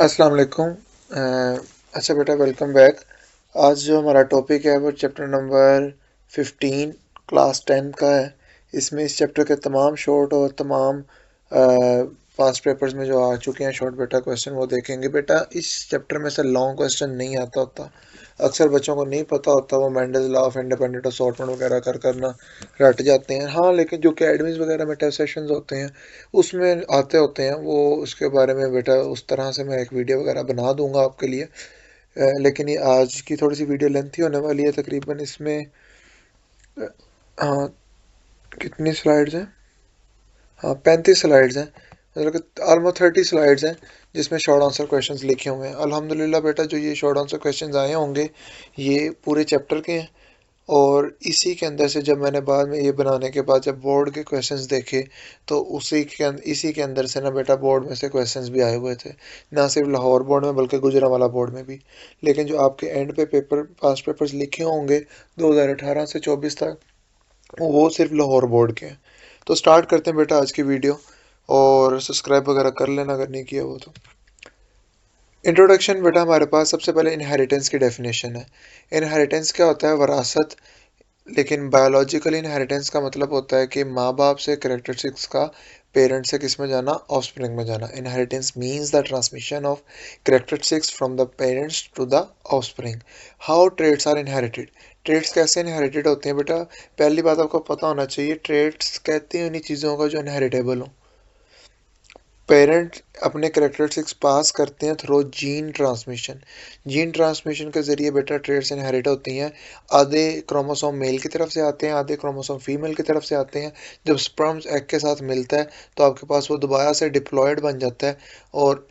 अस्सलाम वालेकुम। अच्छा बेटा, वेलकम बैक। आज जो हमारा टॉपिक है वो चैप्टर नंबर 15 क्लास 10 का है। इसमें इस चैप्टर के तमाम शॉर्ट और तमाम पास्ट पेपर्स में जो आ चुके हैं शॉर्ट बेटा क्वेश्चन वो देखेंगे। बेटा इस चैप्टर में से लॉन्ग क्वेश्चन नहीं आता होता, अक्सर बच्चों को नहीं पता होता, वो Mendel's law of independent assortment वगैरह करना रट जाते हैं। हाँ, लेकिन जो अकेडमीज वगैरह में टेस्ट सेशंस होते हैं उसमें आते होते हैं वो, उसके बारे में बेटा उस तरह से मैं एक वीडियो वगैरह बना दूंगा आपके लिए। लेकिन ये आज की थोड़ी सी वीडियो लेंथी होने वाली है, तकरीबन इसमें हाँ, कितनी स्लाइड्स हैं? हाँ, 35 स्लाइड्स हैं, मतलब कि ऑलमोस्ट 30 स्लाइड्स हैं जिसमें शॉर्ट आंसर क्वेश्चंस लिखे हुए हैं। अल्हम्दुलिल्लाह बेटा, जो ये शॉर्ट आंसर क्वेश्चंस आए होंगे ये पूरे चैप्टर के हैं। और इसी के अंदर से जब मैंने बाद में ये बनाने के बाद जब बोर्ड के क्वेश्चंस देखे तो इसी के अंदर से ना बेटा बोर्ड में से क्वेश्चंस भी आए हुए थे, ना सिर्फ लाहौर बोर्ड में बल्कि गुजरांवाला बोर्ड में भी। लेकिन जो आपके एंड पे पेपर पास्ट पेपर्स लिखे होंगे 2018 से 24 तक, वो सिर्फ लाहौर बोर्ड के हैं। तो स्टार्ट करते हैं बेटा आज की वीडियो, और सब्सक्राइब वगैरह कर लेना अगर नहीं किया वो तो। इंट्रोडक्शन बेटा, हमारे पास सबसे पहले इनहेरिटेंस की डेफिनेशन है। इनहेरिटेंस क्या होता है? वरासत। लेकिन बायोलॉजिकल इनहेरिटेंस का मतलब होता है कि माँ बाप से कैरेक्टरिस्टिक्स का पेरेंट से किस में जाना, ऑफस्प्रिंग में जाना। Inheritance means the transmission of characteristics from the parents to the offspring. How traits are inherited? Traits कैसे इनहेरिटेड होते हैं बेटा? पहली बात आपको पता होना चाहिए, ट्रेड्स कहते हैं उन्हीं चीज़ों का जो इनहेरिटेबल हो। पेरेंट अपने कैरेक्टरिस्टिक्स पास करते हैं through gene transmission. Gene transmission के ज़रिए बेटा ट्रेड्स इनहेरिट होती हैं। आधे क्रोमोसोम मेल की तरफ से आते हैं, आधे क्रोमोसोम फीमेल की तरफ से आते हैं। जब स्पर्म्स एग के साथ मिलता है तो आपके पास वो दोबारा से डिप्लॉयड बन जाता है, और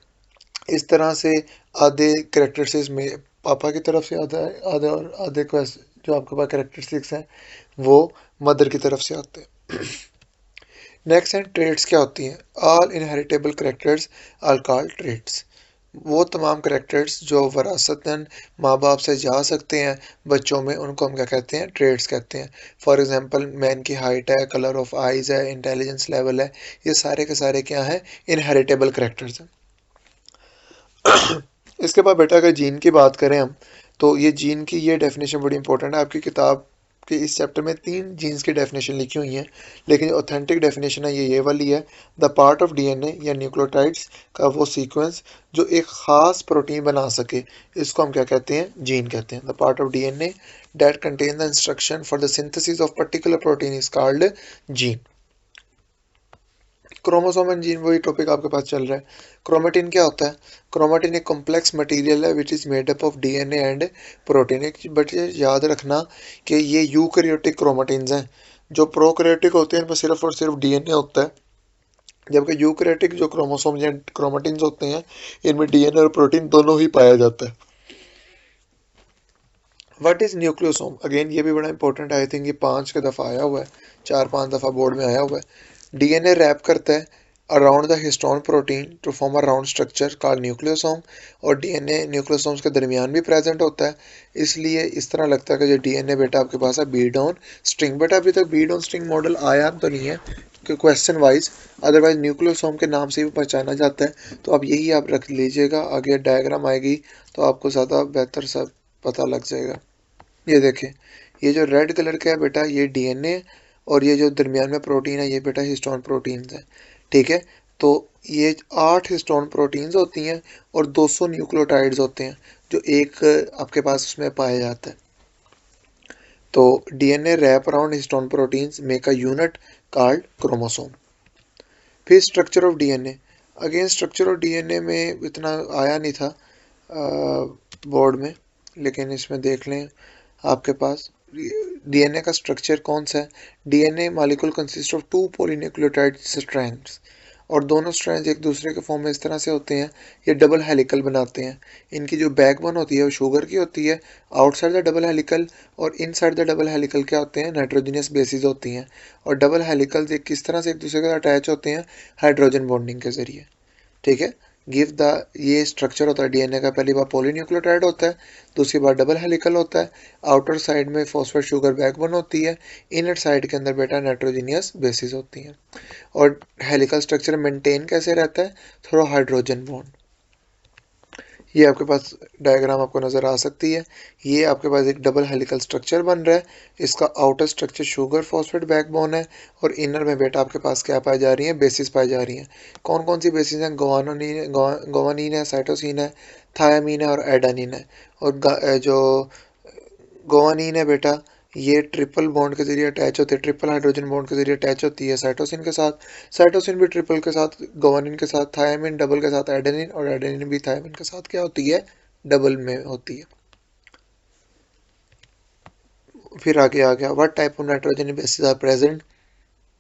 इस तरह से आधे कैरेक्टरिस्टिक्स में पापा की तरफ से आता है, आधे और आधे जो आपके पास कैरेक्टरिस्टिक्स हैं वो मदर की तरफ से आते हैं। नेक्स्ट एंड ट्रेड्स क्या होती हैं? All inheritable characters are called traits. वो तमाम करेक्टर्स जो वरासतन माँ बाप से जा सकते हैं बच्चों में, उनको हम क्या कहते हैं? ट्रेड्स कहते हैं। फॉर एग्जांपल, मैन की हाइट है, कलर ऑफ आइज़ है, इंटेलिजेंस लेवल है, ये सारे के सारे क्या हैं? इनहेरिटेबल करेक्टर्स हैं। इसके बाद बेटा अगर जीन की बात करें हम, तो ये जीन की ये डेफिनेशन बड़ी इंपॉर्टेंट है। आपकी किताब के इस चैप्टर में 3 जीन्स की डेफिनेशन लिखी हुई हैं, लेकिन ऑथेंटिक डेफिनेशन है ये वाली है। द पार्ट ऑफ डीएनए या न्यूक्लियोटाइड्स का वो सीक्वेंस जो एक ख़ास प्रोटीन बना सके, इसको हम क्या कहते हैं? जीन कहते हैं। The part of DNA that contain the instruction for the synthesis of particular protein is called gene. Chromosome and gene, वही टॉपिक आपके पास चल रहा है। क्रोमेटिन क्या होता है? क्रोमेटिन एक कॉम्प्लेक्स मटेरियल है which is made up of DNA and protein. एक बट ये याद रखना कि ये यूकैरियोटिक क्रोमेटिन्स हैं। जो प्रोकैरियोटिक होते हैं इनमें सिर्फ और सिर्फ डीएनए होता है, जबकि यूकैरियोटिक जो क्रोमोसोम या क्रोमेटिन्स होते हैं इनमें डीएनए और प्रोटीन दोनों ही पाया जाता है। What is nucleosome? अगेन ये भी बड़ा इंपॉर्टेंट है, आई थिंक ये 5 दफ़ा आया हुआ है, 4-5 दफ़ा बोर्ड में आया हुआ है। डीएनए रैप करता है around the histone protein to form a round structure called nucleosome, और डीएनए न्यूक्लियोसोम्स के दरमियान भी प्रेजेंट होता है। इसलिए इस तरह लगता है कि जो डीएनए बेटा आपके पास है बीड ऑन स्ट्रिंग। बेटा अभी तक बीड ऑन स्ट्रिंग मॉडल आया तो नहीं है क्वेश्चन वाइज, अदरवाइज न्यूक्लियोसोम के नाम से भी पहचाना जाता है। तो अब यही आप रख लीजिएगा, आगे डायग्राम आएगी तो आपको ज़्यादा बेहतर सब पता लग जाएगा। ये देखें, ये जो रेड कलर का है बेटा ये डीएनए, और ये जो दरमियान में प्रोटीन है ये बेटा हिस्टोन प्रोटीन्स है। ठीक है, तो ये 8 हिस्टोन प्रोटीन्स होती हैं और 200 न्यूक्लियोटाइड्स होते हैं जो एक आपके पास उसमें पाया जाता है। तो DNA wrap around histone proteins make a unit called chromosome. फिर structure of DNA. Again structure of DNA में इतना आया नहीं था बोर्ड में, लेकिन इसमें देख लें आपके पास डीएनए का स्ट्रक्चर कौन सा है? DNA molecule consist of 2 polynucleotide strands, और दोनों स्ट्रैंड्स एक दूसरे के फॉर्म में इस तरह से होते हैं, ये डबल हेलिकल बनाते हैं। इनकी जो बैकबोन होती है वो शुगर की होती है आउटसाइड द डबल हेलिकल, और इनसाइड द डबल हेलिकल क्या होते हैं? नाइट्रोजनियस बेसिस होती हैं। और डबल हेलिकल किस तरह से एक दूसरे के साथ अटैच होते हैं? हाइड्रोजन बॉन्डिंग के जरिए। ठीक है, गिव द ये स्ट्रक्चर होता है डीएनए का। पहली बार पॉलीन्यूक्लियोटाइड होता है, दूसरी बार डबल हेलिकल होता है, आउटर साइड में फॉस्फेट शुगर बैकबोन होती है, इनर साइड के अंदर बेटा नाइट्रोजनियस बेसिस होती हैं। और हेलिकल स्ट्रक्चर मेंटेन कैसे रहता है? Through hydrogen bond. ये आपके पास डायग्राम आपको नज़र आ सकती है। ये आपके पास एक डबल हेलिकल स्ट्रक्चर बन रहा है। इसका outer structure sugar phosphate backbone है और इनर में बेटा आपके पास क्या पाई जा रही है, बेसिस पाई जा रही हैं। कौन कौन सी बेसिस हैं? गोवानिन है, साइटोसिन है, थायामीन है और एडेनिन है। और जो गोवानिन है बेटा, ये ट्रिपल बॉन्ड के जरिए अटैच होती है, ट्रिपल हाइड्रोजन बॉन्ड के जरिए अटैच होती है साइटोसिन के साथ। साइटोसिन भी ट्रिपल के साथ, गोवानिन के साथ, थायामिन डबल के साथ एडेनिन, और एडेनिन भी थायामिन के साथ क्या होती है, डबल में होती है। फिर आगे आ गया, what type of nitrogen bases are present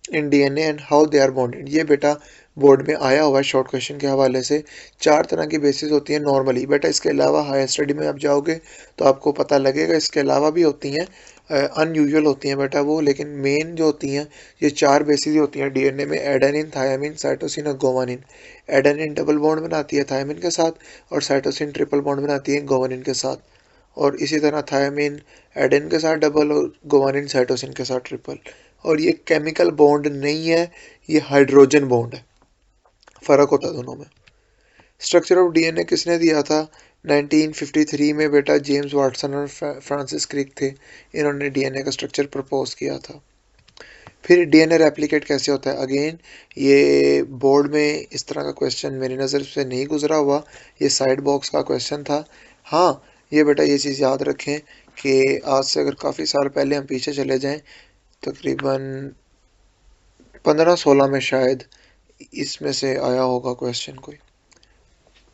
in DNA and how they are bonded. ये बेटा बोर्ड में आया हुआ है शॉर्ट क्वेश्चन के हवाले से। 4 तरह की बेसिस होती है नॉर्मली बेटा। इसके अलावा हायर स्टडी में आप जाओगे तो आपको पता लगेगा इसके अलावा भी होती हैं, अनयूजुअल होती हैं बेटा वो, लेकिन मेन जो होती हैं ये 4 बेसिस होती हैं डीएनए में, एडेनिन, थायामिन, साइटोसिन और गोवानिन। एडेनिन डबल बॉन्ड बनाती है थायामिन के साथ और साइटोसिन ट्रिपल बॉन्ड बनाती है गोवानिन के साथ। और इसी तरह थायामिन एडेनिन के साथ डबल और गोवानिन साइटोसिन के साथ ट्रिपल। और ये केमिकल बॉन्ड नहीं है, ये हाइड्रोजन बॉन्ड है, फर्क होता है दोनों में। स्ट्रक्चर ऑफ डीएनए किसने दिया था? 1953 में बेटा जेम्स वाटसन और फ्रांसिस क्रिक थे, इन्होंने डीएनए का स्ट्रक्चर प्रपोज किया था। फिर डीएनए रेप्लिकेट कैसे होता है? अगेन ये बोर्ड में इस तरह का क्वेश्चन मेरी नज़र से नहीं गुजरा हुआ, ये साइड बॉक्स का क्वेश्चन था। हाँ, ये बेटा ये चीज़ याद रखें कि आज से अगर काफ़ी साल पहले हम पीछे चले जाएं, तकरीबन 15-16 में शायद इसमें से आया होगा क्वेश्चन कोई,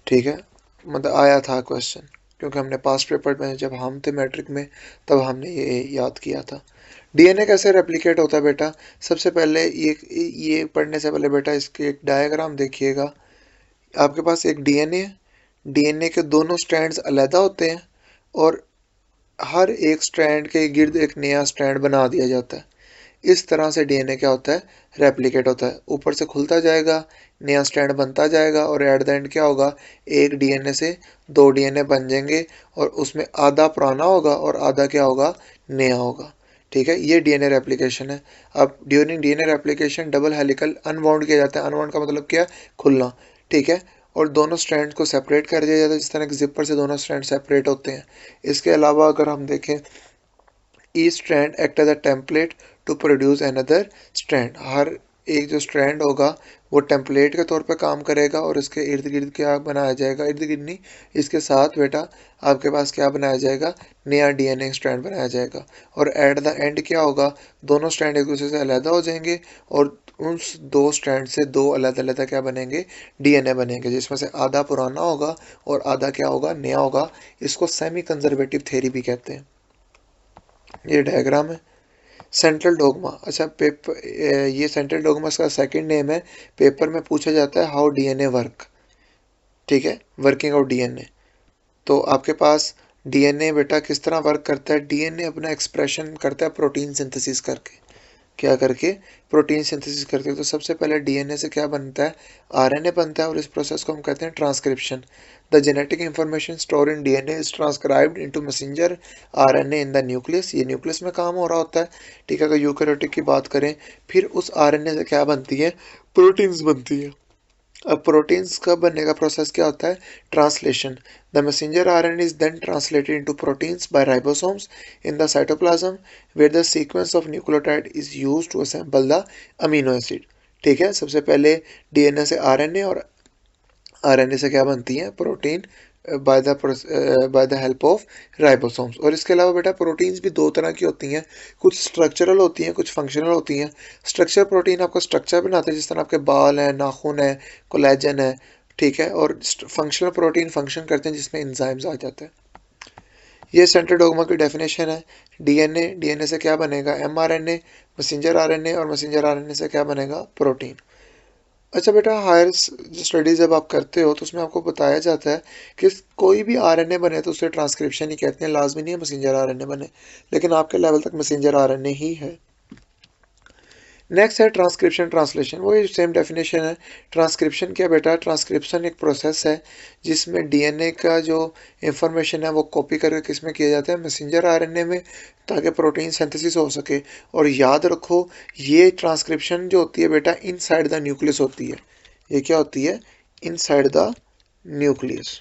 ठीक है, मतलब आया था क्वेश्चन, क्योंकि हमने पास्ट पेपर में जब हम थे मैट्रिक में तब हमने ये याद किया था। डीएनए कैसे रेप्लिकेट होता है बेटा? सबसे पहले ये पढ़ने से पहले बेटा इसके एक डायग्राम देखिएगा। आपके पास एक डीएनए है, डीएनए के दोनों स्ट्रैंड्स अलग होते हैं और हर एक स्ट्रैंड के गिर्द एक नया स्ट्रैंड बना दिया जाता है। इस तरह से डीएनए क्या होता है, रेप्लिकेट होता है। ऊपर से खुलता जाएगा, नया स्ट्रैंड बनता जाएगा और एट द एंड क्या होगा, एक डीएनए से 2 डीएनए बन जाएंगे और उसमें आधा पुराना होगा और आधा क्या होगा, नया होगा। ठीक है, ये डीएनए रेप्लिकेशन है। अब during DNA replication double helical unbound किया जाता है। अनबाउंड का मतलब क्या है, खुलना, ठीक है, और दोनों स्ट्रैंड को सेपरेट कर दिया जाता है, जिस तरह के जिपर से दोनों स्ट्रैंड सेपरेट होते हैं। इसके अलावा अगर हम देखें, each strand act as a template to produce another strand. हर एक जो स्ट्रैंड होगा वो टेम्पलेट के तौर पे काम करेगा और इसके इर्द गिर्द क्या बनाया जाएगा, इर्द गिर्द नहीं, इसके साथ बेटा आपके पास क्या बनाया जाएगा, नया डीएनए स्ट्रैंड बनाया जाएगा। और एट द एंड क्या होगा, दोनों स्ट्रैंड एक दूसरे से अलग हो जाएंगे और उस 2 स्ट्रैंड से 2 अलग अलग क्या बनेंगे, डीएनए बनेंगे, जिसमें से आधा पुराना होगा और आधा क्या होगा, नया होगा। इसको सेमी कंजर्वेटिव थ्योरी भी कहते हैं। ये डायग्राम है। सेंट्रल डोगमा, अच्छा पेपर, ये सेंट्रल डोगमा का सेकंड नेम है। पेपर में पूछा जाता है हाउ डीएनए वर्क, ठीक है, वर्किंग ऑफ डीएनए। तो आपके पास डीएनए बेटा किस तरह वर्क करता है? डीएनए अपना एक्सप्रेशन करता है प्रोटीन सिंथेसिस करके, क्या करके, प्रोटीन सिंथेसिस करके। तो सबसे पहले डीएनए से क्या बनता है, आरएनए बनता है और इस प्रोसेस को हम कहते हैं transcription. The genetic information store in DNA is transcribed into messenger RNA in the nucleus. ये न्यूक्लियस में काम हो रहा होता है, ठीक है। अगर यूकैरियोटिक की बात करें, फिर उस आरएनए से क्या बनती है, प्रोटीन्स बनती है। अब प्रोटीन्स का बनने का प्रोसेस क्या होता है, translation. The messenger RNA is then translated into proteins by ribosomes in the cytoplasm where the sequence of nucleotide is used to assemble the amino acid. ठीक है, सबसे पहले डीएनए से आरएनए और आरएनए से क्या बनती है, protein, by the help of ribosomes. और इसके अलावा बेटा प्रोटीन्स भी 2 तरह की होती हैं, कुछ स्ट्रक्चरल होती हैं, कुछ फंक्शनल होती हैं। स्ट्रक्चर प्रोटीन आपका स्ट्रक्चर बनाते हैं, जिस तरह आपके बाल हैं, नाखून है, कोलेजन है, ठीक है। और फंक्शनल प्रोटीन फंक्शन करते हैं जिसमें एंजाइम्स आ जाते हैं। ये सेंट्रल डोगमा की डेफिनेशन है। डीएनए से क्या बनेगा, एमआरएनए, मैसेंजर आरएनए, और मैसेंजर आरएनए से क्या बनेगा, प्रोटीन। अच्छा बेटा, हायर स्टडीज जब आप करते हो तो उसमें आपको बताया जाता है कि कोई भी आरएनए बने तो उसे ट्रांसक्रिप्शन ही कहते हैं, लाजमी नहीं है मैसेंजर आरएनए बने, लेकिन आपके लेवल तक मैसेंजर आरएनए ही है। नेक्स्ट है ट्रांसक्रिप्शन ट्रांसलेशन, वो सेम डेफिनेशन है। ट्रांसक्रिप्शन क्या बेटा, ट्रांसक्रिप्शन एक प्रोसेस है जिसमें डीएनए का जो इंफॉर्मेशन है वो कॉपी करके किस में किया जाता है, मैसेंजर आरएनए में, ताकि प्रोटीन सिंथेसिस हो सके। और याद रखो, ये ट्रांसक्रिप्शन जो होती है बेटा इनसाइड द न्यूक्लियस होती है। ये क्या होती है, इनसाइड द न्यूक्लियस।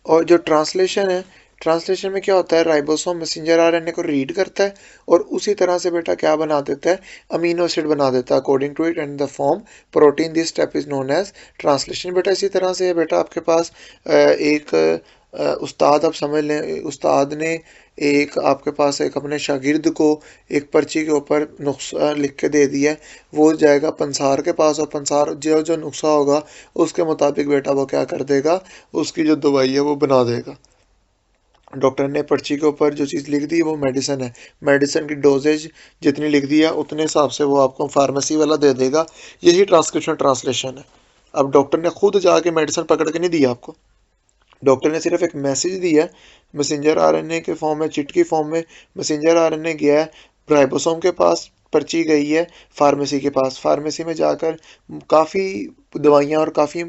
और जो ट्रांसलेशन है, ट्रांसलेशन में क्या होता है, राइबोसोम मैसेंजर आरएनए को रीड करता है और उसी तरह से बेटा क्या बना देता है, अमीनो एसिड बना देता है according to it and the form protein. This step is known as translation. बेटा इसी तरह से है बेटा आपके पास एक उस्ताद, आप समझ लें, उस्ताद ने एक आपके पास एक अपने शागिर्द को एक पर्ची के ऊपर नुस्खा लिख के दे दिया है। वो जाएगा पंसार के पास और पंसार जो जो नुस्खा होगा उसके मुताबिक बेटा वो क्या कर देगा, उसकी जो दवाई है वो बना देगा। डॉक्टर ने पर्ची के ऊपर जो चीज़ लिख दी वो मेडिसिन है, मेडिसिन की डोजेज जितनी लिख दी है उतने हिसाब से वो आपको फार्मेसी वाला दे देगा। यही ट्रांसक्रिप्शन ट्रांसलेशन है। अब डॉक्टर ने खुद जाके मेडिसिन पकड़ के नहीं दिया आपको, डॉक्टर ने सिर्फ एक मैसेज दिया है मैसेंजर आरएनए के फॉर्म में, चिट की फॉर्म में। मैसेंजर आरएनए गया है राइबोसोम के पास, पर्ची गई है फार्मेसी के पास, फार्मेसी में जाकर काफ़ी दवाइयाँ और काफ़ी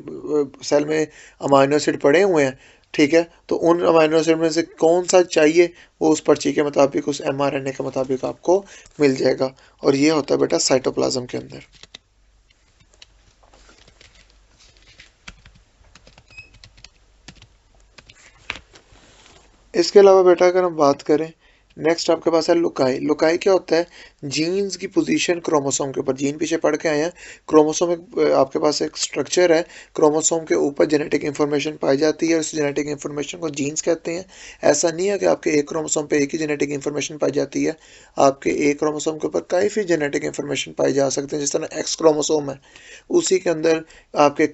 सेल में अमाइनो एसिड पड़े हुए हैं, ठीक है। तो उन अमाइनो एसिड में से कौन सा चाहिए वो उस पर्ची के मुताबिक, उस एमआरएनए के मुताबिक आपको मिल जाएगा। और ये होता है बेटा साइटोप्लाज्म के अंदर। इसके अलावा बेटा अगर हम बात करें, नेक्स्ट आपके पास है लुकाई। लुकाई क्या होता है, जीन्स की पोजीशन क्रोमोसोम के ऊपर। जीन पीछे पढ़ के आए हैं, क्रोमोसोम एक आपके पास एक स्ट्रक्चर है, क्रोमोसोम के ऊपर जेनेटिक इंफॉर्मेशन पाई जाती है, उस जेनेटिक इंफॉर्मेशन को जीन्स कहते हैं। ऐसा नहीं है कि आपके एक क्रोमोसोम पे एक ही जेनेटिक इंफॉर्मेशन पाई जाती है, आपके एक क्रोमोसोम के ऊपर काफ़ी जेनेटिक इंफॉर्मेशन पाई जा सकते हैं। जिस तरह एक्स क्रोमोसोम है उसी के अंदर आपके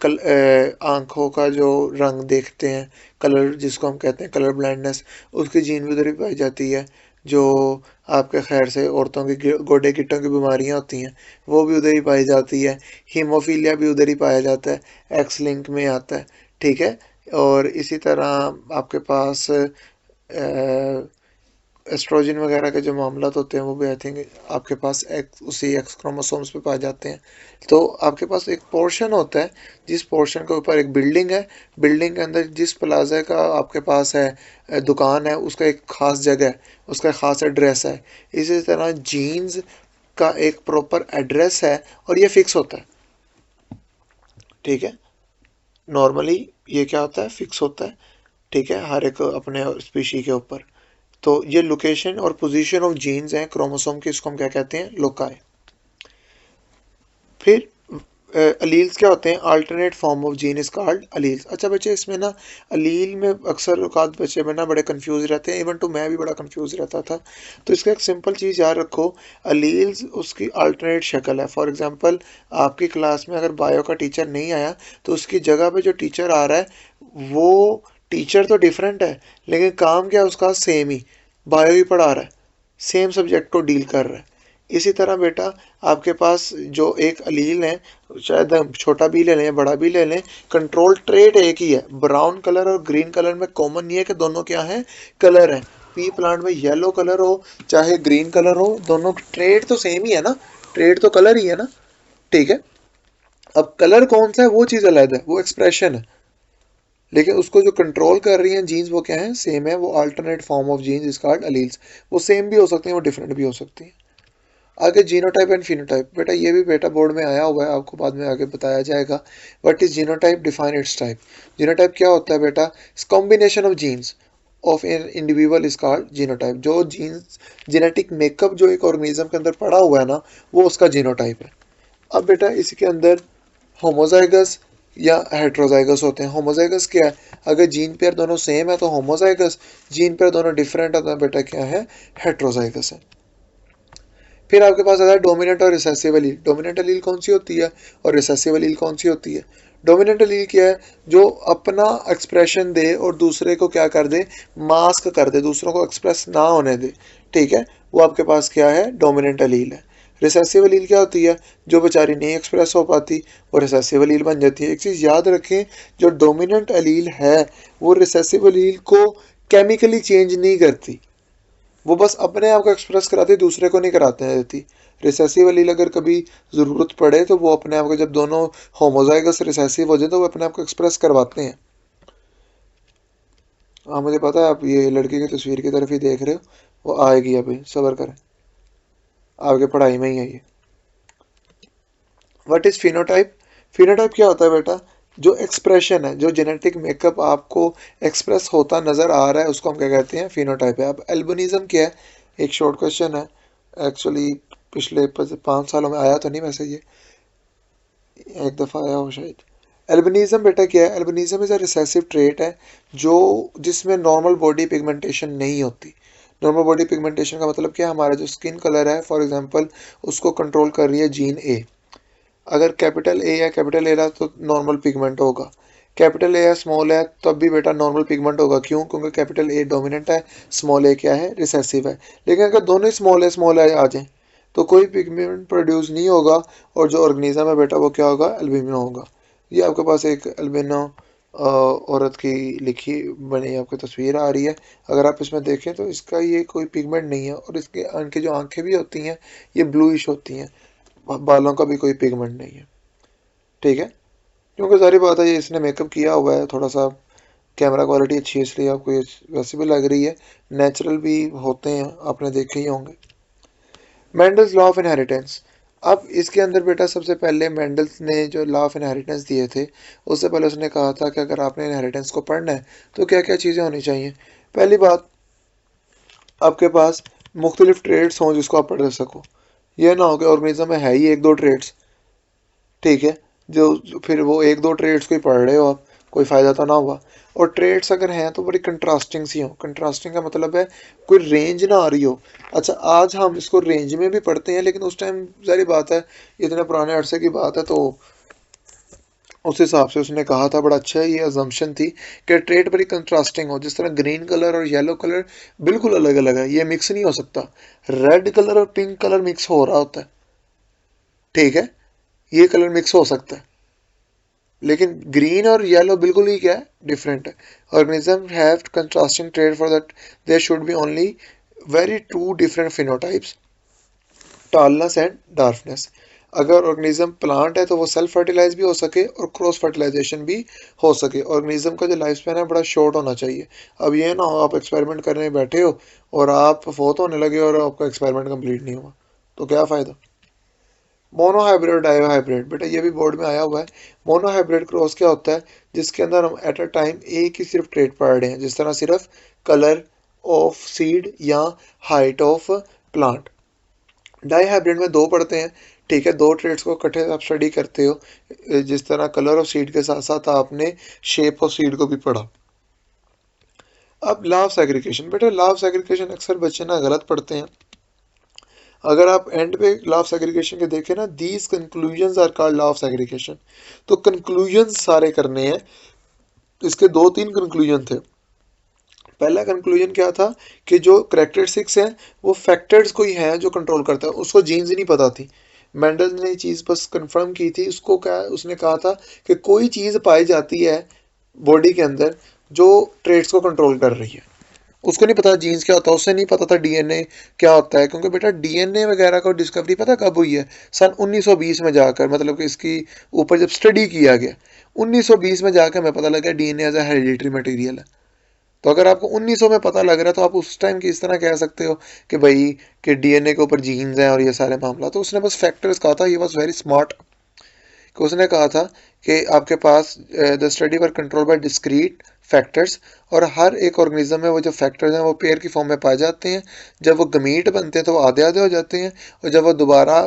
आंखों का जो रंग देखते हैं, कलर जिसको हम कहते हैं कलर ब्लाइंडनेस, उसकी जीन भी उधर ही पाई जाती है। जो आपके खैर से औरतों की गोडे गिट्टों की बीमारियां होती हैं वो भी उधर ही पाई जाती है। हीमोफीलिया भी उधर ही पाया जाता है, एक्स लिंक में आता है, ठीक है। और इसी तरह आपके पास एस्ट्रोजन वगैरह के जो मामला होते हैं वो भी आई थिंक आपके पास उसी एक्स क्रोमोसोम्स पे पाए जाते हैं। तो आपके पास एक पोर्शन होता है जिस पोर्शन के ऊपर एक बिल्डिंग है, बिल्डिंग के अंदर जिस प्लाजा का आपके पास है दुकान है, उसका एक ख़ास जगह है, उसका ख़ास एड्रेस है। इसी तरह जीन्स का एक प्रॉपर एड्रेस है और ये फिक्स होता है, ठीक है। नॉर्मली ये क्या होता है, फिक्स होता है, ठीक है, हर एक अपने स्पीशी के ऊपर। तो ये लोकेशन और पोजीशन ऑफ जीन्स हैं क्रोमोसोम की, इसको हम क्या कहते हैं, लोकाई। फिर अलील्स क्या होते हैं, alternate form of gene is called alleles. अच्छा बच्चे इसमें ना अलील में अक्सर औकात बच्चे में ना बड़े कंफ्यूज रहते हैं, इवन तो मैं भी बड़ा कंफ्यूज रहता था। तो इसका एक सिंपल चीज़ याद रखो, अलील्स उसकी अल्टरनेट शक्ल है। फॉर एग्जांपल आपकी क्लास में अगर बायो का टीचर नहीं आया तो उसकी जगह पे जो टीचर आ रहा है वो टीचर तो डिफरेंट है लेकिन काम क्या है उसका सेम ही, बायो ही पढ़ा रहा है, सेम सब्जेक्ट को डील कर रहा है। इसी तरह बेटा आपके पास जो एक अलील है, शायद हम छोटा भी ले लें बड़ा भी ले लें, कंट्रोल ट्रेट एक ही है। ब्राउन कलर और ग्रीन कलर में कॉमन नहीं है कि दोनों क्या है, कलर है। पी प्लांट में येलो कलर हो चाहे ग्रीन कलर हो, दोनों ट्रेट तो सेम ही है ना, ट्रेट तो कलर ही है ना, ठीक है। अब कलर कौन सा है वो चीज़ अलग है, वो एक्सप्रेशन है, लेकिन उसको जो कंट्रोल कर रही हैं जीन्स वो क्या है, सेम है। वो alternate form of genes is called alleles. वो सेम भी हो सकती हैं, वो डिफरेंट भी हो सकती हैं। आगे जीनोटाइप एंड फिनोटाइप, बेटा ये भी बेटा बोर्ड में आया हुआ है, आपको बाद में आगे बताया जाएगा। What is genotype, define it's type. Genotype क्या होता है बेटा, combination of jeans of an individual is called genotype. जो जीन्स जेनेटिक मेकअप जो एक ऑर्गेनिज्म के अंदर पड़ा हुआ है ना वो उसका जीनोटाइप है। अब बेटा इसके अंदर होमोजाइगस या हेट्रोजाइगस होते हैं। होमोजाइगस क्या है, अगर जीन पेयर दोनों सेम है तो होमोजाइगस, जीन पेयर दोनों डिफरेंट है तो बेटा क्या है, हेट्रोजाइगस है। फिर आपके पास आता है डोमिनेंट और रिसेसिव एलील। डोमिनेंट एलील कौन सी होती है और रिसेसिव एलील कौन सी होती है। डोमिनेंट एलील क्या है, जो अपना एक्सप्रेशन दे और दूसरे को क्या कर दे, मास्क कर दे, दूसरों को एक्सप्रेस ना होने दे, ठीक है, वो आपके पास क्या है, डोमिनेंट एलील है। रिसेसिव एलील क्या होती है, जो बेचारी नहीं एक्सप्रेस हो पाती वो रिसेसिव एलील बन जाती है। एक चीज़ याद रखें, जो डोमिनेंट एलील है वो रिसेसिव एलील को केमिकली चेंज नहीं करती, वो बस अपने आप को एक्सप्रेस कराती, दूसरे को नहीं कराते देती। रिसेसिव एलील अगर कभी ज़रूरत पड़े तो वो अपने आप को, जब दोनों होमोजाइगस रिसेसिव हो जाए तो वो अपने आप को एक्सप्रेस करवाते हैं। हाँ मुझे पता है आप ये लड़की की तस्वीर की तरफ ही देख रहे हो, वो आएगी, अभी सब्र करें, आपके पढ़ाई में ही है ये। What is phenotype. फिनोटाइप क्या होता है बेटा, जो एक्सप्रेशन है, जो जेनेटिक मेकअप आपको एक्सप्रेस होता नजर आ रहा है, उसको हम क्या कहते हैं, फिनोटाइप है। अब एल्बिनिज्म क्या है, एक शॉर्ट क्वेश्चन है एक्चुअली, पिछले 5 सालों में आया तो नहीं वैसे, ये एक दफ़ा आया हो शायद। एल्बिनिज्म बेटा क्या है, albinism is a recessive trait है जो जिसमें नॉर्मल बॉडी पिगमेंटेशन नहीं होती। नॉर्मल बॉडी पिगमेंटेशन का मतलब क्या है, हमारा जो स्किन कलर है फॉर एग्जांपल उसको कंट्रोल कर रही है जीन ए। अगर कैपिटल ए या कैपिटल ए रहा तो नॉर्मल पिगमेंट होगा, कैपिटल ए या स्मॉल है तब भी बेटा नॉर्मल पिगमेंट होगा। क्यों? क्योंकि कैपिटल ए डोमिनेंट है, स्मॉल ए क्या है, रिसेसिव है। लेकिन अगर दोनों ही स्मॉल ए आ जाए तो कोई पिगमेंट प्रोड्यूस नहीं होगा, और जो ऑर्गेनिज्म है बेटा वो क्या होगा, एल्बिनो होगा। ये आपके पास एक एल्बिनो औरत की लिखी बनी आपको तस्वीर आ रही है। अगर आप इसमें देखें तो इसका ये कोई पिगमेंट नहीं है, और इसके इनकी जो आंखें भी होती हैं ये ब्लूइश होती हैं, बालों का भी कोई पिगमेंट नहीं है। ठीक है, क्योंकि सारी बात है ये इसने मेकअप किया हुआ है, थोड़ा सा कैमरा क्वालिटी अच्छी है इसलिए आपको ये वैसे भी लग रही है, नेचुरल भी होते हैं, आपने देखे ही होंगे। Mendel's law of inheritance. अब इसके अंदर बेटा सबसे पहले मेंडल्स ने जो लॉ ऑफ इनहेरिटेंस दिए थे, उससे पहले उसने कहा था कि अगर आपने इनहेरिटेंस को पढ़ना है तो क्या क्या चीज़ें होनी चाहिए। पहली बात, आपके पास मुख्तलिफ ट्रेड्स हों जिसको आप पढ़ सको। यह ना हो कि ऑर्गेनिज्म में है ही एक दो ट्रेड्स, ठीक है, जो फिर वो एक दो ट्रेड्स को ही पढ़ रहे हो आप, कोई फ़ायदा तो ना हुआ। और ट्रेड्स अगर हैं तो बड़ी कंट्रास्टिंग सी हो। कंट्रास्टिंग का मतलब है कोई रेंज ना आ रही हो। अच्छा, आज हम इसको रेंज में भी पढ़ते हैं, लेकिन उस टाइम सारी बात है इतने पुराने अरसे की बात है, तो उस हिसाब से उसने कहा था, बड़ा अच्छा ये अजम्पशन थी कि ट्रेड बड़ी कंट्रास्टिंग हो। जिस तरह ग्रीन कलर और येलो कलर बिल्कुल अलग अलग है, ये मिक्स नहीं हो सकता। रेड कलर और पिंक कलर मिक्स हो रहा होता है, ठीक है, ये कलर मिक्स हो सकता है, लेकिन ग्रीन और येलो बिल्कुल ही क्या है, डिफरेंट है। Organism have contrasting trait for that there should be only very two different phenotypes, tallness and darkness. अगर ऑर्गेनिज्म प्लांट है तो वो सेल्फ फर्टिलाइज भी हो सके और क्रॉस फर्टिलाइजेशन भी हो सके। ऑर्गेनिज्म का जो लाइफ स्पैन है बड़ा शॉर्ट होना चाहिए। अब ये ना हो आप एक्सपेरिमेंट करने बैठे हो और आप फोत होने लगे और आपका एक्सपेरिमेंट कंप्लीट नहीं हुआ, तो क्या फ़ायदा। मोनोहाइब्रिड, डायोहाइब्रिड, बेटा ये भी बोर्ड में आया हुआ है। मोनोहाइब्रिड क्रॉस क्या होता है, जिसके अंदर हम एट अ टाइम एक ही सिर्फ ट्रेट पढ़ रहे हैं, जिस तरह सिर्फ कलर ऑफ सीड या हाइट ऑफ प्लांट। डाईहाइब्रिड में दो पढ़ते हैं, ठीक है, दो ट्रेड्स को इकट्ठे आप स्टडी करते हो, जिस तरह कलर ऑफ सीड के साथ साथ आपने शेप ऑफ सीड को भी पढ़ा। अब लॉ ऑफ सेग्रीगेशन, बेटा लॉ ऑफ सेग्रीगेशन अक्सर बच्चे ना गलत पढ़ते हैं। अगर आप एंड पे लॉ ऑफ सेग्रीगेशन के देखें ना, these conclusions are called law of segregation, तो कंक्लूजन्स सारे करने हैं। इसके दो तीन कंक्लूजन थे। पहला कंक्लूजन क्या था कि जो करेक्टरिस्टिक्स हैं वो फैक्टर्स को ही हैं जो कंट्रोल करता है, उसको जीन्स ही नहीं पता थी। मेंडल ने ये चीज़ बस कंफर्म की थी। उसको क्या, उसने कहा था कि कोई चीज़ पाई जाती है बॉडी के अंदर जो ट्रेड्स को कंट्रोल कर रही है, उसको नहीं पता जीन्स क्या होता है, उससे नहीं पता था डीएनए क्या होता है। क्योंकि बेटा डीएनए वगैरह को डिस्कवरी पता कब हुई है, सन 1920 में जाकर, मतलब कि इसकी ऊपर जब स्टडी किया गया 1920 में जाकर हमें पता लगा DNA as a hereditary material है। तो अगर आपको 1900 में पता लग रहा है तो आप उस टाइम की इस तरह कह सकते हो कि भाई कि डीएनए के ऊपर जीन्स हैं और ये सारे मामला। तो उसने बस फैक्टर्स कहा था, ये वॉज वेरी स्मार्ट, कि उसने कहा था कि आपके पास the study were control by discrete factors, और हर एक ऑर्गेनिज्म में वो जो फैक्टर्स हैं वो पेयर की फॉर्म में पाए जाते हैं। जब वो गमीट बनते हैं तो वो आधे आधे हो जाते हैं, और जब वो दोबारा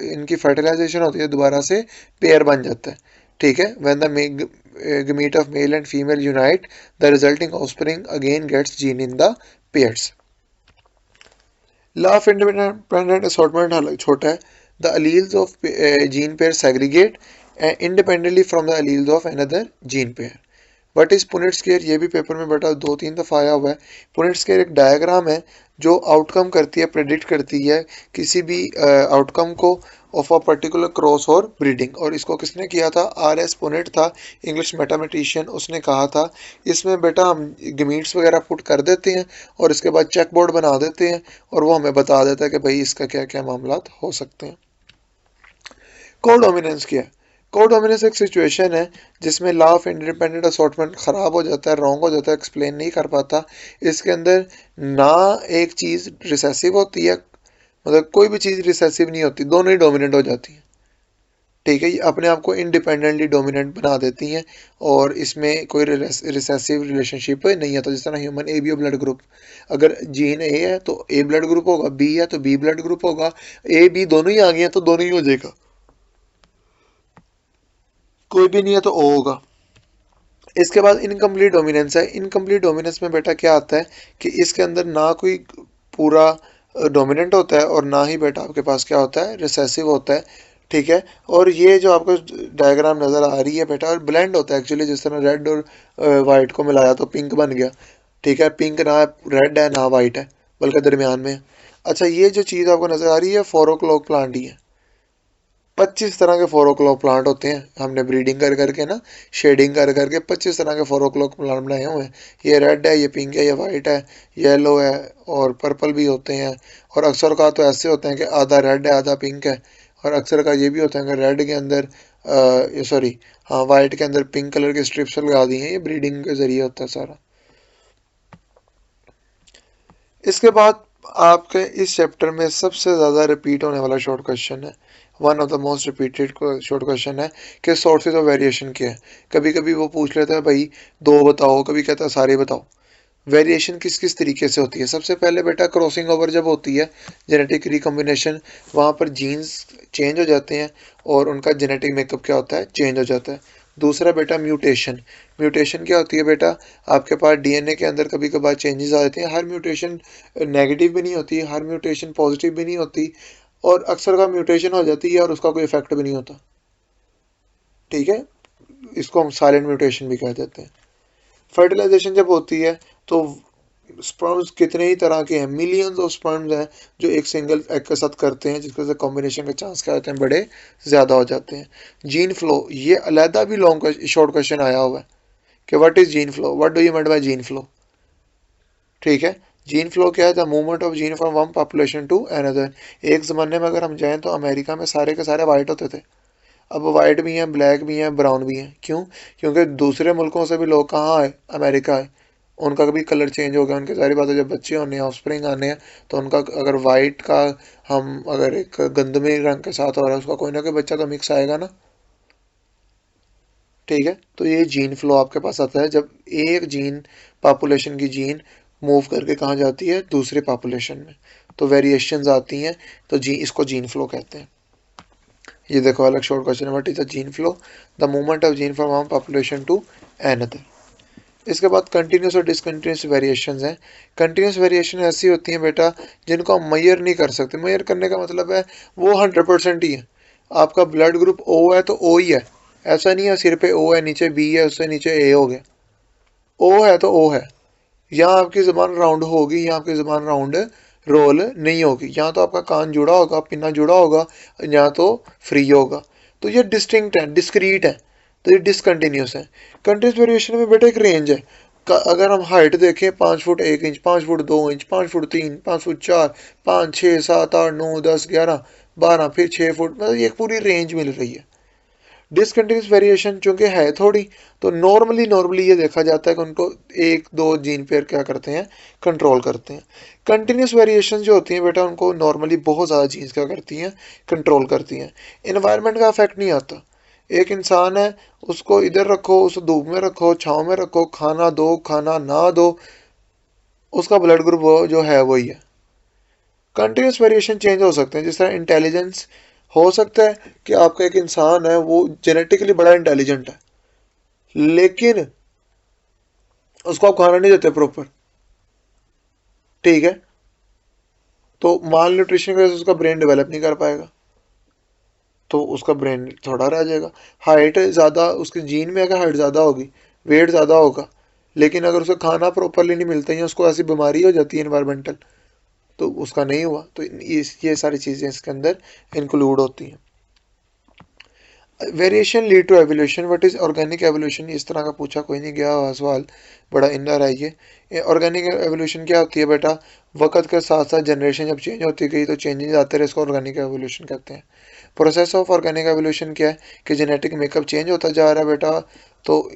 इनकी फर्टिलाइजेशन होती है दोबारा से पेयर बन जाता है, ठीक है। When the gamete of male and female unite, the resulting offspring again gets gene in the pairs. Law of independent assortment छोटा है, the alleles of gene pair segregate independently from the alleles of another gene pair. What is Punnett square, ये भी paper में बेटा 2-3 दफ़ा आया हुआ है। पुनेट स्केयर एक डायग्राम है जो आउटकम करती है, प्रेडिक्ट करती है किसी भी आउटकम को ऑफ अ पर्टिकुलर क्रॉस और ब्रीडिंग। और इसको किसने किया था, आर.एस. पुनेट था, इंग्लिश मैथमेटिशियन। उसने कहा था इसमें बेटा हम गमीट्स वगैरह पुट कर देते हैं और इसके बाद चेक बोर्ड बना देते हैं और वो हमें बता देता है कि भाई इसका क्या क्या मामला हो सकते हैं। कोडोमिनेंस क्या है, कोडोमिनेंस एक सिचुएशन है जिसमें लॉ ऑफ इंडिपेंडेंट असॉर्टमेंट ख़राब हो जाता है, रॉन्ग हो जाता है, एक्सप्लेन नहीं कर पाता। इसके अंदर ना एक चीज़ रिसेसिव होती है, मतलब कोई भी चीज़ रिसेसिव नहीं होती, दोनों ही डोमिनेंट हो जाती हैं, ठीक है, ये अपने आप को इंडिपेंडेंटली डोमिनेंट बना देती हैं और इसमें कोई रिसेसिव रिलेशनशिप नहीं आता। जिस तरह human A B blood group, अगर जीन ए है तो ए ब्लड ग्रुप होगा, बी है तो बी ब्लड ग्रुप होगा, ए बी दोनों ही आ गए हैं तो दोनों ही हो जाएगा, कोई भी नहीं है तो ओ होगा। इसके बाद इनकम्प्लीट डोमिनेंस है। इनकम्प्लीट डोमिनेंस में बेटा क्या आता है कि इसके अंदर ना कोई पूरा डोमिनेंट होता है और ना ही बेटा आपके पास क्या होता है, रिसेसिव होता है। ठीक है, और ये जो आपको डायग्राम नज़र आ रही है बेटा, और ब्लेंड होता है एक्चुअली, जिस तरह रेड और वाइट को मिलाया तो पिंक बन गया। ठीक है, पिंक ना रेड है ना वाइट है, बल्कि दरमियान में है। अच्छा, ये जो चीज़ आपको नज़र आ रही है 4 o'clock प्लांट ही है। 25 तरह के 4 o'clock प्लांट होते हैं, हमने ब्रीडिंग कर करके ना, शेडिंग कर करके 25 तरह के 4 o'clock प्लांट बनाए हुए हैं। ये रेड है, ये पिंक है, ये वाइट है, येलो है और पर्पल भी होते हैं। और अक्सर का तो ऐसे होते हैं कि आधा रेड है आधा पिंक है, और अक्सर का ये भी होता है कि रेड के अंदर सॉरी हाँ वाइट के अंदर पिंक कलर की स्ट्रिप्स लगा दी हैं। ये ब्रीडिंग के जरिए होता है सारा। इसके बाद आपके इस चैप्टर में सबसे ज़्यादा रिपीट होने वाला शॉर्ट क्वेश्चन है, one of the most repeated short question है कि सोर्सेज ऑफ वेरिएशन क्या है। कभी कभी वो पूछ लेता है भाई 2 बताओ, कभी कहता है सारे बताओ। वेरिएशन किस किस तरीके से होती है? सबसे पहले बेटा क्रॉसिंग ओवर जब होती है, जेनेटिक रिकॉम्बिनेशन, वहाँ पर जीन्स चेंज हो जाते हैं और उनका जेनेटिक मेकअप क्या होता है, चेंज हो जाता है। दूसरा बेटा म्यूटेशन। म्यूटेशन क्या होती है बेटा, आपके पास डीएनए के अंदर कभी कभार चेंजेस आ जाते हैं। हर म्यूटेशन नेगेटिव भी नहीं होती, हर म्यूटेशन पॉजिटिव भी नहीं होती, और अक्सर का म्यूटेशन हो जाती है और उसका कोई इफेक्ट भी नहीं होता। ठीक है, इसको हम साइलेंट म्यूटेशन भी कह देते हैं। फर्टिलाइजेशन जब होती है तो स्पर्म्स कितने ही तरह के हैं, मिलियंस ऑफ स्पर्म्स हैं जो एक सिंगल एग के साथ करते हैं, जिसके साथ कॉम्बिनेशन के चांस क्या होते हैं, बड़े ज़्यादा हो जाते हैं। जीन फ्लो, ये अलहदा भी लॉन्ग शॉर्ट क्वेश्चन आया हुआ है कि what is gene flow, what do you mean by gene flow. ठीक है, जीन फ्लो क्या है, the movement of gene from one population to another. एक ज़माने में अगर हम जाएँ तो अमेरिका में सारे के सारे वाइट होते थे, अब वाइट भी हैं, ब्लैक भी हैं, ब्राउन भी हैं। क्यों? क्योंकि दूसरे मुल्कों से भी लोग कहाँ आए, अमेरिका आए, उनका भी कलर चेंज हो गया। उनके सारी बातें, जब बच्चे होने हैं, ऑफस्प्रिंग आने हैं, तो उनका अगर वाइट का हम अगर एक गंदमी रंग के साथ हो रहा है, उसका कोई ना कोई बच्चा तो मिक्स आएगा ना। ठीक है, तो ये जीन फ्लो आपके पास आता है जब एक जीन, पॉपुलेशन की जीन मूव करके कहाँ जाती है, दूसरे पॉपुलेशन में, तो वेरिएशंस आती हैं। तो इसको जीन फ्लो कहते हैं। ये देखो अलग शॉर्ट क्वेश्चन है, what is the gene flow, the movement of gene from one population to another. इसके बाद कंटिन्यूस और डिसकंटिन्यूस वेरिएशंस हैं। कंटिन्यूस वेरिएशन ऐसी होती हैं बेटा जिनको हम मेजर नहीं कर सकते। मेजर करने का मतलब है वो 100% ही है। आपका ब्लड ग्रुप ओ है तो ओ ही है, ऐसा नहीं है सिर पे ओ है नीचे बी है उससे नीचे ए हो गया। ओ है तो ओ है। यहाँ आपकी ज़बान राउंड होगी, यहाँ आपकी ज़बान राउंड रोल नहीं होगी। यहाँ तो आपका कान जुड़ा होगा, पिन्ना जुड़ा होगा, यहाँ तो फ्री होगा। तो ये डिस्टिंक्ट है, डिस्क्रीट है, तो ये डिसकंटिन्यूस है। कंटिन्यूस वेरिएशन में बेटा एक रेंज है। अगर हम हाइट देखें 5 foot 1 inch, 5 foot 2 inch, 5 foot 3, 5 foot 4, 5, 6, 7, 8, 9, 10, 11, 12, फिर 6 फुट, मतलब ये एक पूरी रेंज मिल रही है। डिसकंटिन्यूस वेरिएशन चूंकि है थोड़ी, तो नॉर्मली ये देखा जाता है कि उनको 1-2 जीन पेयर क्या करते हैं, कंट्रोल करते हैं। कंटिन्यूस वेरिएशन जो होती हैं बेटा, उनको नॉर्मली बहुत ज़्यादा जीन्स क्या करती हैं, कंट्रोल करती हैं। इन्वायरमेंट का इफेक्ट नहीं आता। एक इंसान है, उसको इधर रखो, उसे धूप में रखो, छाँव में रखो, खाना दो खाना ना दो, उसका ब्लड ग्रुप जो है वही है। कंटिन्यूस वेरिएशन चेंज हो सकते हैं, जिस तरह इंटेलिजेंस हो सकता है कि आपका एक इंसान है वो जेनेटिकली बड़ा इंटेलिजेंट है, लेकिन उसको आप खाना नहीं देते प्रॉपर। ठीक है, तो माल न्यूट्रिशन की वजह से उसका ब्रेन डेवलप नहीं कर पाएगा, तो उसका ब्रेन थोड़ा रह जाएगा। हाइट ज़्यादा उसके जीन में, अगर हाइट ज़्यादा होगी, वेट ज़्यादा होगा, लेकिन अगर उसे खाना प्रॉपरली नहीं मिलता या उसको ऐसी बीमारी हो जाती है इन्वायरमेंटल, तो उसका नहीं हुआ। तो ये सारी चीज़ें इसके अंदर इंक्लूड होती हैं। Variation lead to evolution, what is organic evolution, इस तरह का पूछा कोई नहीं गया हुआ सवाल, बड़ा इनर है ये। ऑर्गेनिक एवोल्यूशन क्या होती है बेटा, वक्त के साथ साथ जनरेशन जब चेंज होती गई तो चेंजेस आते रहे, इसको ऑर्गेनिक एवोल्यूशन कहते हैं। प्रोसेस ऑफ ऑर्गेनिक एवोल्यूशन क्या है कि जेनेटिक मेकअप चेंज होता जा रहा है बेटा, तो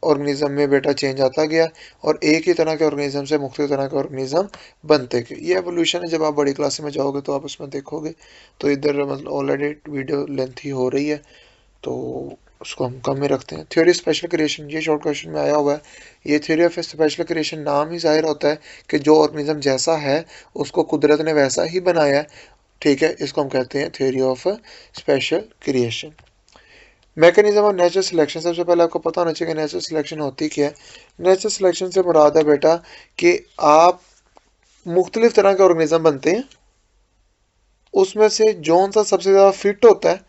ऑर्गेनिज्म में बेटा चेंज आता गया और एक ही तरह के ऑर्गेनिज्म से मुख्तलिफ तरह के ऑर्गेनिज्म बनते गए। ये एवोल्यूशन है। जब आप बड़ी क्लास में जाओगे तो आप उसमें देखोगे। तो इधर मतलब ऑलरेडी वीडियो लेंथी हो रही है, तो उसको हम कम में रखते हैं। थ्योरी स्पेशल क्रिएशन, ये शॉर्ट क्वेश्चन में आया हुआ है। ये थ्योरी ऑफ स्पेशल क्रिएशन नाम ही जाहिर होता है कि जो ऑर्गेनिज्म जैसा है उसको कुदरत ने वैसा ही बनाया है, ठीक है, इसको हम कहते हैं theory of special creation. Mechanism of natural selection, सबसे पहले आपको पता होना चाहिए कि नेचुरल सिलेक्शन होती क्या है। नेचुरल सिलेक्शन से मुराद है बेटा कि आप मुख्तलिफ तरह के ऑर्गेनिज्म बनते हैं, उसमें से जौन सा सबसे ज़्यादा फिट होता है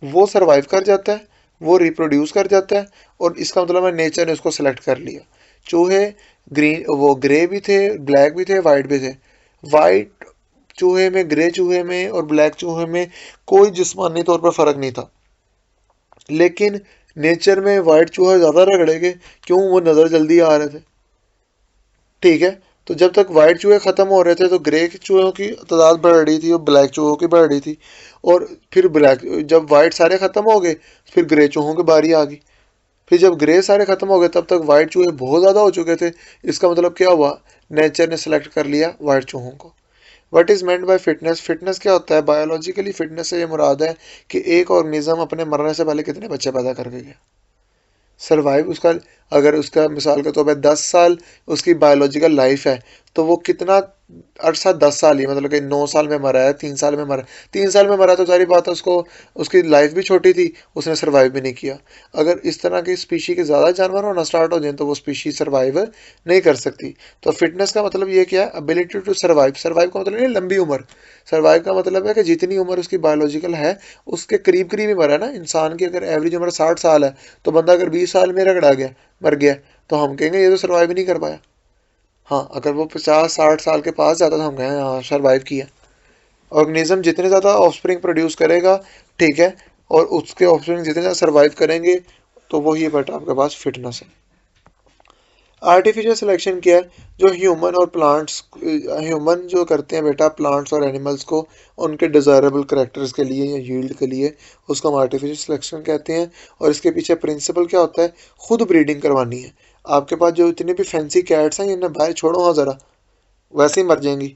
वो सरवाइव कर जाता है, वो रिप्रोड्यूस कर जाता है, और इसका मतलब है नेचर ने उसको सेलेक्ट कर लिया। चूहे ग्रीन, वो ग्रे भी थे, ब्लैक भी थे, वाइट भी थे। वाइट चूहे में, ग्रे चूहे में और ब्लैक चूहे में कोई जिस्मानी तौर पर फ़र्क नहीं था, लेकिन नेचर में वाइट चूहा ज़्यादा रगड़ेंगे, क्यों, वो नज़र जल्दी आ रहे थे, ठीक है। तो जब तक वाइट चूहे ख़त्म हो रहे थे तो ग्रे चूहों की तादाद बढ़ रही थी और ब्लैक चूहों की बढ़ रही थी, और फिर ब्लैक, जब वाइट सारे ख़त्म हो गए फिर ग्रे चूहों की बारी आ गई। फिर जब ग्रे सारे ख़त्म हो गए तब तक वाइट चूहे बहुत ज़्यादा हो चुके थे। इसका मतलब क्या हुआ, नेचर ने सेलेक्ट कर लिया वाइट चूहों को। What is meant by fitness, fitness क्या होता है, बायोलॉजिकली फिटनेस से ये मुराद है कि एक ऑर्गेनिज्म अपने मरने से पहले कितने बच्चे पैदा करके गया, सर्वाइव उसका, अगर उसका मिसाल के तौर पर 10 साल उसकी बायोलॉजिकल लाइफ है तो वो कितना अरसा, 10 साल ही, मतलब कि 9 साल में मरा है, 3 साल में मरा, 3 साल में मरा तो सारी बात है, उसको उसकी लाइफ भी छोटी थी, उसने सर्वाइव भी नहीं किया। अगर इस तरह की स्पीशी के ज़्यादा जानवर होना स्टार्ट हो जाए तो वो स्पीशी सर्वाइव नहीं कर सकती। तो फिटनेस का मतलब ये क्या है, एबिलिटी टू सर्वाइव। सर्वाइव का मतलब नहीं लंबी उम्र, सर्वाइव का मतलब है कि जितनी उम्र उसकी बायोलॉजिकल है उसके करीब करीब ही मरा है ना। इंसान की अगर एवरेज उम्र 60 साल है तो बंदा अगर 20 साल में रगड़ा गया, मर गया, तो हम कहेंगे ये तो सर्वाइव नहीं कर पाया। हाँ, अगर वो 50-60 साल के पास जाता तो हम कहें हाँ सर्वाइव किया। ऑर्गेनिज्म जितने ज़्यादा ऑफस्प्रिंग प्रोड्यूस करेगा, ठीक है, और उसके ऑफस्प्रिंग जितने ज़्यादा सर्वाइव करेंगे तो वही बेटा आपके पास फिटनेस है। आर्टिफिशियल सिलेक्शन क्या है, जो ह्यूमन और प्लांट्स, ह्यूमन जो करते हैं बेटा प्लांट्स और एनिमल्स को उनके डिज़ायरेबल करेक्टर्स के लिए या यील्ड के लिए, उसको हम आर्टिफिशियल सिलेक्शन कहते हैं। और इसके पीछे प्रिंसिपल क्या होता है, खुद ब्रीडिंग करवानी है। आपके पास जो इतनी भी फैंसी कैट्स हैं इन्हें बाहर छोड़ो हाँ ज़रा, वैसे ही मर जाएंगी,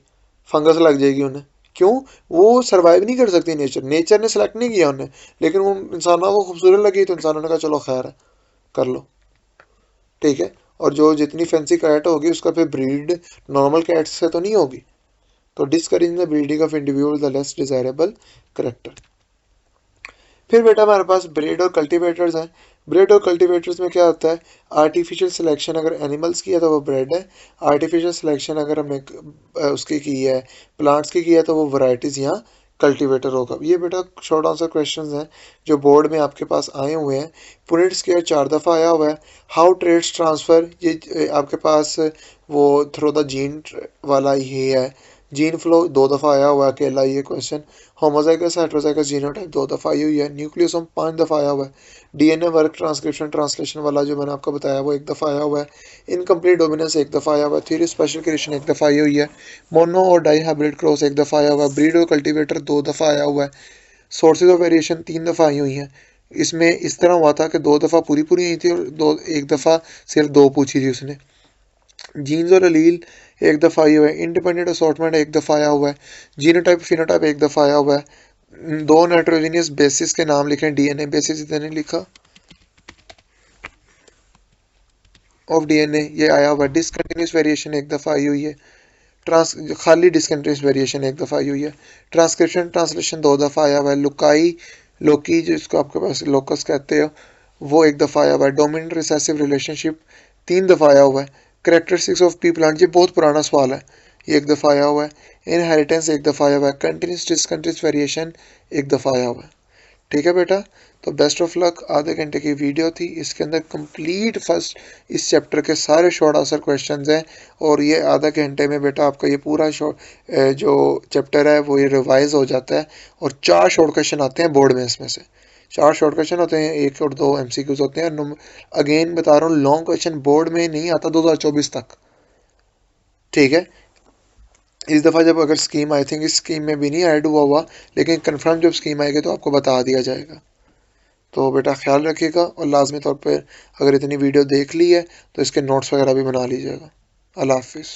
फंगस लग जाएगी उन्हें, क्यों, वो सरवाइव नहीं कर सकती, नेचर ने सेलेक्ट नहीं किया उन्हें, लेकिन वो इंसानों को खूबसूरत लगी तो इंसानों ने कहा चलो खैर है, कर लो, ठीक है। और जो जितनी फैंसी कैट होगी उसका फिर ब्रीड नॉर्मल कैट से तो नहीं होगी, तो discouraging the breeding of individual the less desirable character. फिर बेटा हमारे पास ब्रीड और कल्टीवेटर्स हैं। ब्रीड और कल्टीवेटर्स में क्या होता है, आर्टिफिशियल सिलेक्शन अगर एनिमल्स की है तो वो ब्रेड है, आर्टिफिशियल सिलेक्शन अगर हमने उसकी की है, प्लांट्स की है तो वो वैरायटीज़ यहाँ कल्टीवेटर होगा। ये बेटा शॉर्ट आंसर क्वेश्चंस हैं जो बोर्ड में आपके पास आए हुए हैं। पुनेट स्केयर 4 दफ़ा आया हुआ है। हाउ ट्रेड्स ट्रांसफ़र, ये आपके पास वो थ्रो द जीन वाला ये है। जीन फ्लो 2 दफ़ा आया हुआ है अकेला ये क्वेश्चन। होमोजाइगस हेटेरोजाइगस जीनोटाइप 2 दफ़ा आई हुई है। न्यूक्लियोसोम 5 दफ़ा आया हुआ है। डीएनए वर्क ट्रांसक्रिप्शन ट्रांसलेशन वाला जो मैंने आपको बताया वो 1 दफ़ा आया हुआ है। इनकम्प्लीट डोमिनेंस 1 दफ़ा आया हुआ है। थ्योरी स्पेशल क्रिएशन 1 दफ़ा आई हुई है। मोनो और डाई हाइब्रिड क्रॉस 1 दफ़ा आया हुआ है। ब्रीड और कल्टीवेटर 2 दफ़ा आया हुआ है। सोर्सेज ऑफ वेरिएशन 3 दफ़ा आई हुई हैं। इसमें इस तरह हुआ था कि 2 दफ़ा पूरी पूरी आई थी और 1 दफ़ा सिर्फ 2 पूछी थी उसने। जीन्स और अलील 1 दफ़ा आई हुआ है। इंडिपेंडेंट असॉर्टमेंट 1 दफ़ा आया हुआ है। जीनोटाइप फिनोटाइप 1 दफ़ा आया हुआ है। 2 नाइट्रोजीनियस बेसिस के नाम लिखे, डीएनए बेसिस इतने नहीं लिखा, ऑफ डीएनए ये आया हुआ है। डिसकंटिन्यूस वेरिएशन 1 दफ़ा आई हुई है। ट्रांस खाली डिसकंटिन्यूस वेरिएशन 1 दफ़ा आई हुई है। ट्रांसक्रिप्शन ट्रांसलेशन 2 दफ़ा आया हुआ है। लुकाई लोकी जिसको आपके पास लोकस कहते हो वो 1 दफ़ा आया हुआ है। डोमिनेंट रिसेसिव रिलेशनशिप 3 दफ़ा आया हुआ है। करेक्टरिस्टिक्स ऑफ पी प्लांट ये बहुत पुराना सवाल है, ये 1 दफ़ा आया हुआ है। इनहेरिटेंस 1 दफ़ा आया हुआ है। कंटिन्यूस डिसकंटिन्यूस वेरिएशन 1 दफ़ा आया हुआ है, ठीक है बेटा। तो बेस्ट ऑफ लक। आधे घंटे की वीडियो थी, इसके अंदर कंप्लीट फर्स्ट इस चैप्टर के सारे शॉर्ट आंसर क्वेश्चंस हैं, और ये आधा घंटे में बेटा आपका ये पूरा जो चैप्टर है वो ये रिवाइज हो जाता है। और 4 शॉर्ट क्वेश्चन आते हैं बोर्ड में, इसमें से 4 शॉर्ट क्वेश्चन होते हैं, 1 और 2 एमसीक्यूज होते हैं। अगेन बता रहा हूँ लॉन्ग क्वेश्चन बोर्ड में नहीं आता 2024 तक, ठीक है। इस दफ़ा जब अगर स्कीम, आई थिंक इस स्कीम में भी नहीं ऐड हुआ, लेकिन कंफर्म जब स्कीम आएगी तो आपको बता दिया जाएगा। तो बेटा ख्याल रखिएगा, और लाजमी तौर पर अगर इतनी वीडियो देख ली है तो इसके नोट्स वगैरह भी बना लीजिएगा। अल्लाह हाफिज़।